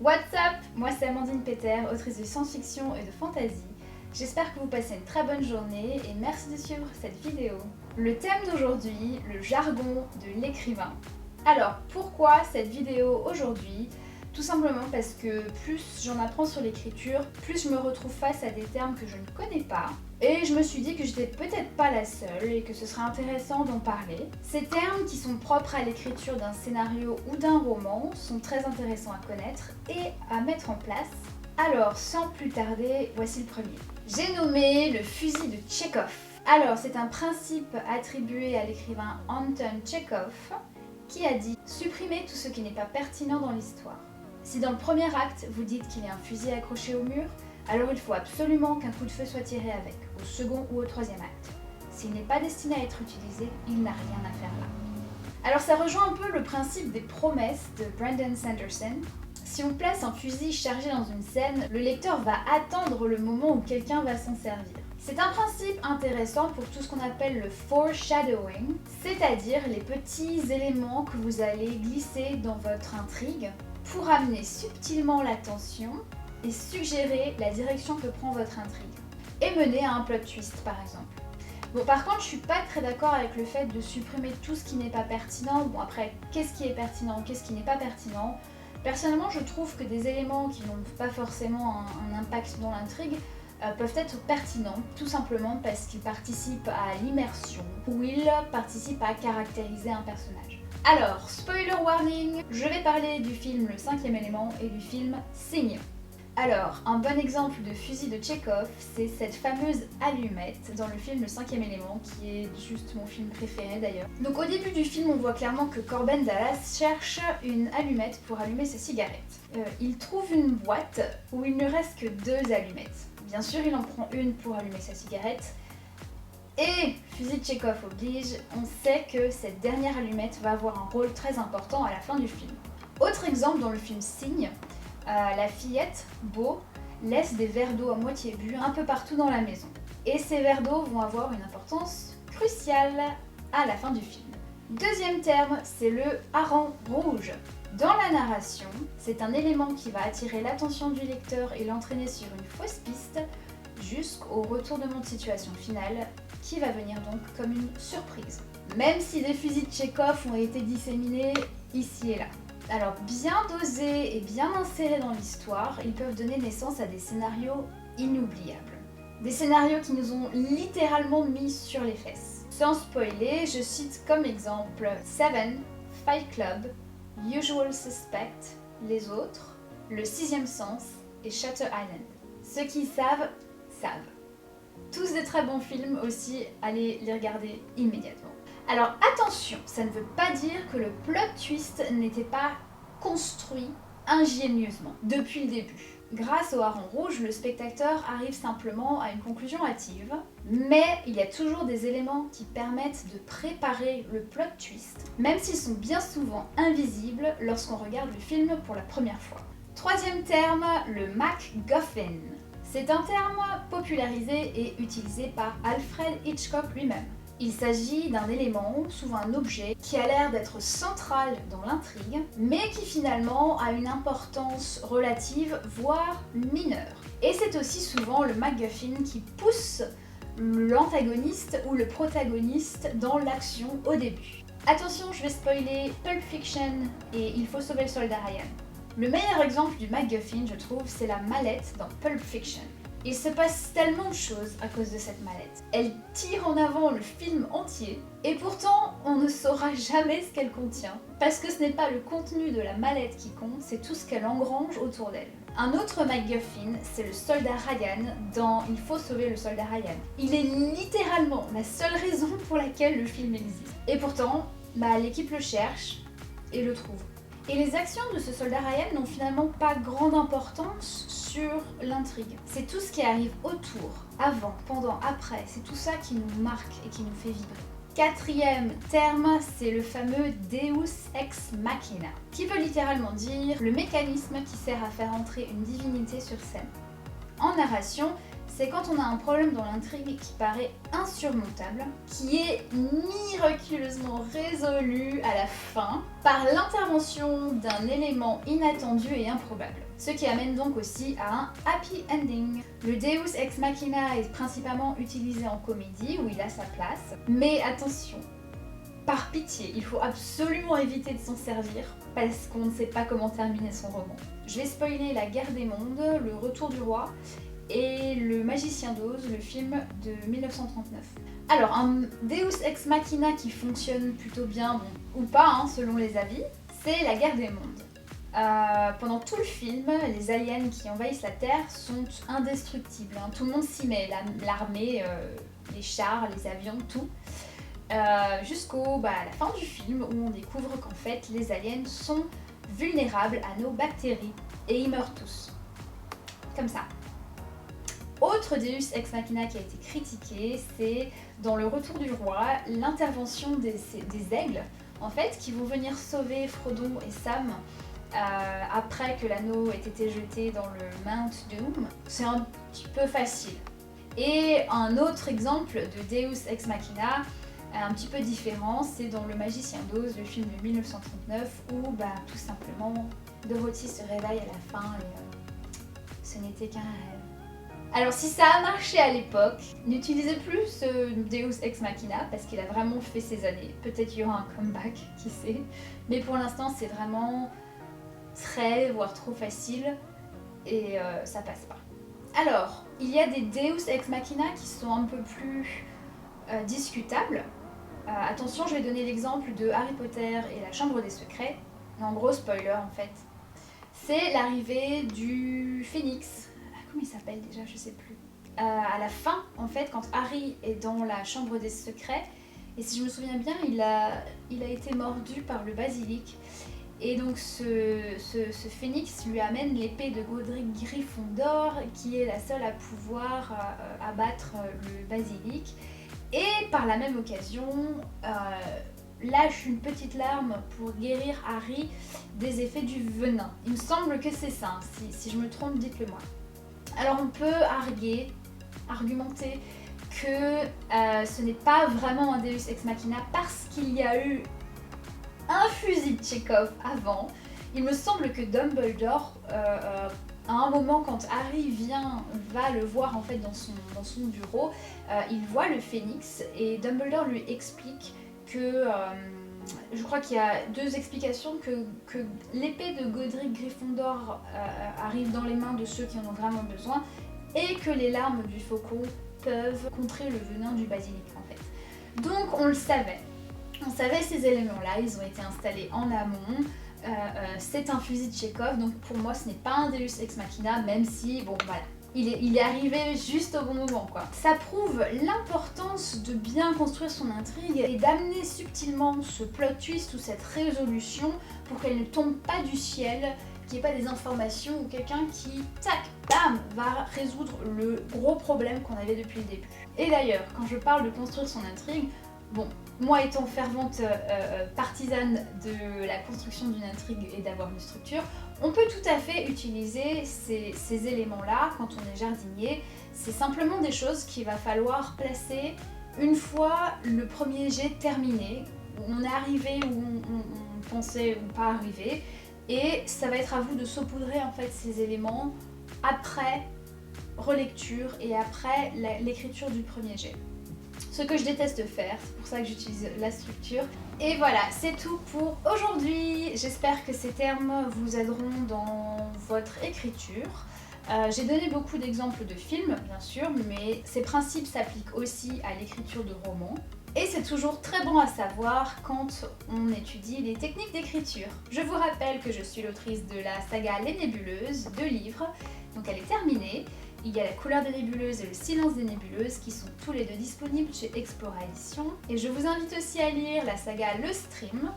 What's up? Moi c'est Amandine Peter, autrice de science-fiction et de fantasy. J'espère que vous passez une très bonne journée et merci de suivre cette vidéo. Le thème d'aujourd'hui, le jargon de l'écrivain. Alors pourquoi cette vidéo aujourd'hui? Tout simplement parce que plus j'en apprends sur l'écriture, plus je me retrouve face à des termes que je ne connais pas. Et je me suis dit que j'étais peut-être pas la seule et que ce serait intéressant d'en parler. Ces termes qui sont propres à l'écriture d'un scénario ou d'un roman sont très intéressants à connaître et à mettre en place. Alors sans plus tarder, voici le premier. J'ai nommé le fusil de Tchekhov. Alors c'est un principe attribué à l'écrivain Anton Tchekhov qui a dit « Supprimez tout ce qui n'est pas pertinent dans l'histoire ». Si dans le premier acte, vous dites qu'il y a un fusil accroché au mur, alors il faut absolument qu'un coup de feu soit tiré avec, au second ou au troisième acte. S'il n'est pas destiné à être utilisé, il n'a rien à faire là. Alors ça rejoint un peu le principe des promesses de Brandon Sanderson. Si on place un fusil chargé dans une scène, le lecteur va attendre le moment où quelqu'un va s'en servir. C'est un principe intéressant pour tout ce qu'on appelle le foreshadowing, c'est-à-dire les petits éléments que vous allez glisser dans votre intrigue pour amener subtilement l'attention et suggérer la direction que prend votre intrigue, et mener à un plot twist par exemple. Bon, par contre, je suis pas très d'accord avec le fait de supprimer tout ce qui n'est pas pertinent. Bon, après, qu'est-ce qui est pertinent, qu'est-ce qui n'est pas pertinent? Personnellement, je trouve que des éléments qui n'ont pas forcément un impact dans l'intrigue peuvent être pertinents, tout simplement parce qu'ils participent à l'immersion ou ils participent à caractériser un personnage. Alors, spoiler warning, je vais parler du film Le Cinquième élément et du film Signe. Alors, un bon exemple de fusil de Tchekhov, c'est cette fameuse allumette dans le film Le Cinquième élément, qui est juste mon film préféré d'ailleurs. Donc au début du film, on voit clairement que Corbin Dallas cherche une allumette pour allumer sa cigarette. Il trouve une boîte où il ne reste que 2 allumettes. Bien sûr, il en prend une pour allumer sa cigarette. Et fusil de Tchekhov oblige, on sait que cette dernière allumette va avoir un rôle très important à la fin du film. Autre exemple dans le film Signe, la fillette, Beau, laisse des verres d'eau à moitié bu un peu partout dans la maison. Et ces verres d'eau vont avoir une importance cruciale à la fin du film. Deuxième terme, c'est le hareng rouge. Dans la narration, c'est un élément qui va attirer l'attention du lecteur et l'entraîner sur une fausse piste jusqu'au retournement de situation finale qui va venir donc comme une surprise. Même si des fusils de Tchekhov ont été disséminés ici et là. Alors bien dosés et bien insérés dans l'histoire, ils peuvent donner naissance à des scénarios inoubliables. Des scénarios qui nous ont littéralement mis sur les fesses. Sans spoiler, je cite comme exemple Seven, Fight Club, Usual Suspect, Les Autres, Le Sixième Sens et Shutter Island. Ceux qui savent, savent. Tous des très bons films aussi, allez les regarder immédiatement. Alors attention, ça ne veut pas dire que le plot twist n'était pas construit ingénieusement depuis le début. Grâce au hareng rouge, le spectateur arrive simplement à une conclusion hâtive, mais il y a toujours des éléments qui permettent de préparer le plot twist, même s'ils sont bien souvent invisibles lorsqu'on regarde le film pour la première fois. Troisième terme, le MacGuffin. C'est un terme popularisé et utilisé par Alfred Hitchcock lui-même. Il s'agit d'un élément, souvent un objet, qui a l'air d'être central dans l'intrigue, mais qui finalement a une importance relative, voire mineure. Et c'est aussi souvent le MacGuffin qui pousse l'antagoniste ou le protagoniste dans l'action au début. Attention, je vais spoiler Pulp Fiction et Il faut sauver le soldat Ryan. Le meilleur exemple du MacGuffin, je trouve, c'est la mallette dans Pulp Fiction. Il se passe tellement de choses à cause de cette mallette. Elle tire en avant le film entier, et pourtant on ne saura jamais ce qu'elle contient, parce que ce n'est pas le contenu de la mallette qui compte, c'est tout ce qu'elle engrange autour d'elle. Un autre MacGuffin, c'est le soldat Ryan dans Il faut sauver le soldat Ryan. Il est littéralement la seule raison pour laquelle le film existe. Et pourtant, l'équipe le cherche et le trouve. Et les actions de ce soldat Ryan n'ont finalement pas grande importance sur l'intrigue. C'est tout ce qui arrive autour, avant, pendant, après, c'est tout ça qui nous marque et qui nous fait vibrer. Quatrième terme, c'est le fameux Deus Ex Machina, qui veut littéralement dire le mécanisme qui sert à faire entrer une divinité sur scène. en narration, c'est quand on a un problème dans l'intrigue qui paraît insurmontable, qui est miraculeusement résolu à la fin par l'intervention d'un élément inattendu et improbable. Ce qui amène donc aussi à un happy ending. Le Deus Ex Machina est principalement utilisé en comédie où il a sa place, mais attention, par pitié, il faut absolument éviter de s'en servir parce qu'on ne sait pas comment terminer son roman. Je vais spoiler La Guerre des Mondes, Le Retour du Roi et Le Magicien d'Oz, le film de 1939. Alors, un Deus Ex Machina qui fonctionne plutôt bien, bon, ou pas, hein, selon les avis, c'est La Guerre des Mondes. Pendant tout le film, les aliens qui envahissent la Terre sont indestructibles. Hein. Tout le monde s'y met, l'armée, les chars, les avions, tout. Jusqu'au la fin du film où on découvre qu'en fait les aliens sont vulnérables à nos bactéries et ils meurent tous. Comme ça. Autre Deus Ex Machina qui a été critiqué, c'est dans Le Retour du Roi, l'intervention des aigles, en fait, qui vont venir sauver Frodon et Sam après que l'anneau ait été jeté dans le Mount Doom. C'est un petit peu facile. Et un autre exemple de Deus Ex Machina, un petit peu différent, c'est dans Le Magicien d'Oz, le film de 1939, où tout simplement Dorothy se réveille à la fin et ce n'était qu'un rêve. Alors si ça a marché à l'époque, n'utilisez plus ce Deus Ex Machina parce qu'il a vraiment fait ses années. Peut-être qu'il y aura un comeback, qui sait. Mais pour l'instant c'est vraiment très, voire trop facile et ça passe pas. Alors, il y a des Deus Ex Machina qui sont un peu plus discutables. Attention, je vais donner l'exemple de Harry Potter et la Chambre des Secrets. En gros, spoiler en fait. C'est l'arrivée du Phénix. Comment il s'appelle déjà, je sais plus. À la fin, en fait, quand Harry est dans la Chambre des Secrets, et si je me souviens bien, il a été mordu par le basilic. Et donc ce phénix lui amène l'épée de Godric Gryffondor, qui est la seule à pouvoir abattre le basilic. Et par la même occasion, lâche une petite larme pour guérir Harry des effets du venin. Il me semble que c'est ça, si je me trompe, dites-le moi. Alors on peut argumenter que ce n'est pas vraiment un Deus Ex Machina parce qu'il y a eu un fusil de Tchekhov avant. Il me semble que Dumbledore, à un moment quand Harry va le voir en fait dans son bureau, il voit le phénix et Dumbledore lui explique que, je crois qu'il y a deux explications, que l'épée de Godric Gryffondor arrive dans les mains de ceux qui en ont vraiment besoin et que les larmes du faucon peuvent contrer le venin du basilic en fait. Donc on le savait. On savait ces éléments-là, ils ont été installés en amont. C'est un fusil de Tchekhov, donc pour moi ce n'est pas un Deus Ex Machina, même si, bon voilà, il est arrivé juste au bon moment quoi. Ça prouve l'importance de bien construire son intrigue et d'amener subtilement ce plot twist ou cette résolution pour qu'elle ne tombe pas du ciel, qu'il n'y ait pas des informations ou quelqu'un qui, tac, bam, va résoudre le gros problème qu'on avait depuis le début. Et d'ailleurs, quand je parle de construire son intrigue, bon, moi étant fervente partisane de la construction d'une intrigue et d'avoir une structure, on peut tout à fait utiliser ces éléments-là quand on est jardinier. C'est simplement des choses qu'il va falloir placer une fois le premier jet terminé, où on est arrivé où on pensait ou pas arriver, et ça va être à vous de saupoudrer en fait ces éléments après relecture et après l'écriture du premier jet. Ce que je déteste faire, c'est pour ça que j'utilise la structure. Et voilà, c'est tout pour aujourd'hui. J'espère que ces termes vous aideront dans votre écriture. J'ai donné beaucoup d'exemples de films, bien sûr, mais ces principes s'appliquent aussi à l'écriture de romans. Et c'est toujours très bon à savoir quand on étudie les techniques d'écriture. Je vous rappelle que je suis l'autrice de la saga Les Nébuleuses, 2 livres, donc elle est terminée. Il y a La couleur des nébuleuses et Le silence des nébuleuses qui sont tous les deux disponibles chez Explora Éditions. Et je vous invite aussi à lire la saga Le Stream,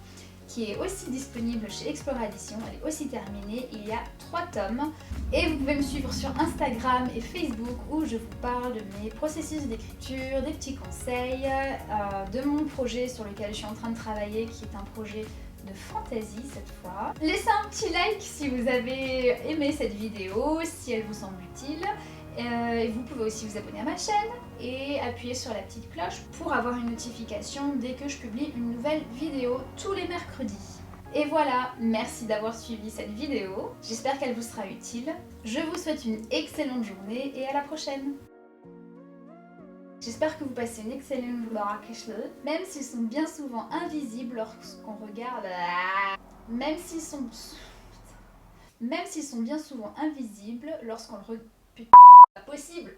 qui est aussi disponible chez Explora Éditions. Elle est aussi terminée, il y a 3 tomes. Et vous pouvez me suivre sur Instagram et Facebook où je vous parle de mes processus d'écriture, des petits conseils, de mon projet sur lequel je suis en train de travailler, qui est un projet de fantasy cette fois. Laissez un petit like si vous avez aimé cette vidéo, si elle vous semble utile. Et vous pouvez aussi vous abonner à ma chaîne et appuyer sur la petite cloche pour avoir une notification dès que je publie une nouvelle vidéo tous les mercredis. Et voilà, merci d'avoir suivi cette vidéo, j'espère qu'elle vous sera utile. Je vous souhaite une excellente journée et à la prochaine. J'espère que vous passez une excellente journée, même s'ils sont bien souvent invisibles lorsqu'on regarde... Même s'ils sont bien souvent invisibles lorsqu'on le regarde... Putain, c'est pas possible.